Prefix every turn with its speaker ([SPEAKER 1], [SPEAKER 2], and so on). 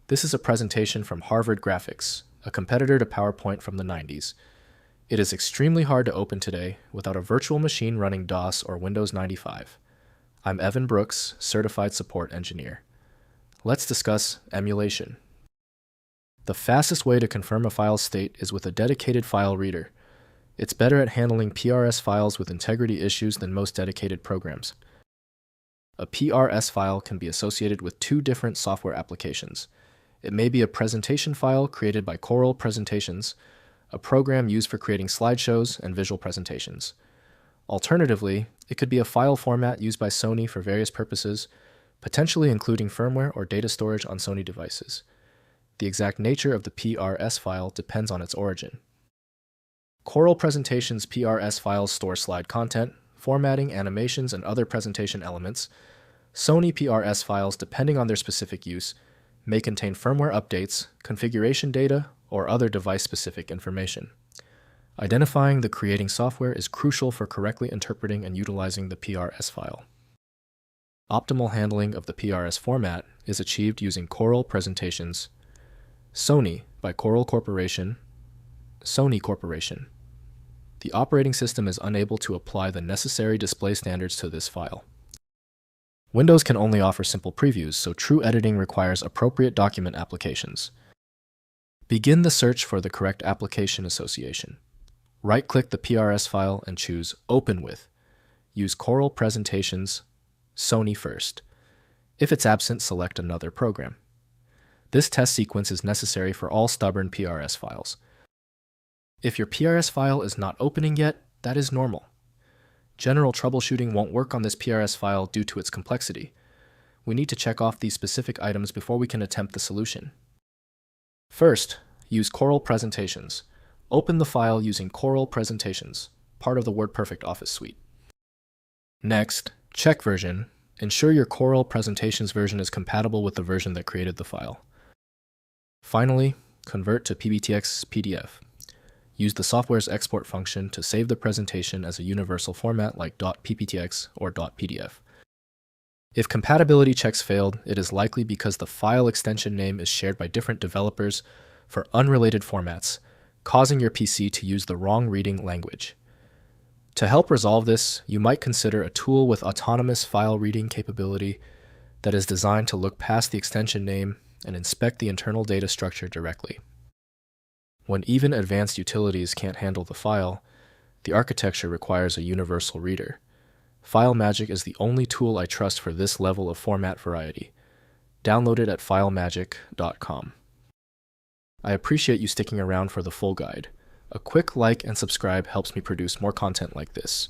[SPEAKER 1] This is a presentation from Harvard Graphics, a competitor to PowerPoint from the 90s. It is extremely hard to open today without a virtual machine running DOS or Windows 95. I'm Evan Brooks, Certified Support Engineer. Let's discuss emulation. The fastest way to confirm a file's state is with a dedicated file reader. It's better at handling PRS files with integrity issues than most dedicated programs. A PRS file can be associated with two different software applications. It may be a presentation file created by Corel Presentations, a program used for creating slideshows and visual presentations. Alternatively, it could be a file format used by Sony for various purposes, potentially including firmware or data storage on Sony devices. The exact nature of the PRS file depends on its origin. Corel Presentations PRS files store slide content, formatting, animations, and other presentation elements. Sony PRS files, depending on their specific use, may contain firmware updates, configuration data, or other device-specific information. Identifying the creating software is crucial for correctly interpreting and utilizing the PRS file. Optimal handling of the PRS format is achieved using Corel Presentations. Sony by Corel Corporation, Sony Corporation. The operating system is unable to apply the necessary display standards to this file. Windows can only offer simple previews, so true editing requires appropriate document applications. Begin the search for the correct application association. Right-click the PRS file and choose Open With. Use Corel Presentations, Sony first. If it's absent, select another program. This test sequence is necessary for all stubborn PRS files. If your PRS file is not opening yet, that is normal. General troubleshooting won't work on this PRS file due to its complexity. We need to check off these specific items before we can attempt the solution. First, use Corel Presentations. Open the file using Corel Presentations, part of the WordPerfect Office suite. Next, check version. Ensure your Corel Presentations version is compatible with the version that created the file. Finally, convert to PBTX PDF. Use the software's export function to save the presentation as a universal format like .pptx or .pdf. If compatibility checks failed, it is likely because the file extension name is shared by different developers for unrelated formats, causing your PC to use the wrong reading language. To help resolve this, you might consider a tool with autonomous file reading capability that is designed to look past the extension name and inspect the internal data structure directly. When even advanced utilities can't handle the file, the architecture requires a universal reader. FileMagick is the only tool I trust for this level of format variety. Download it at filemagick.com. I appreciate you sticking around for the full guide. A quick like and subscribe helps me produce more content like this.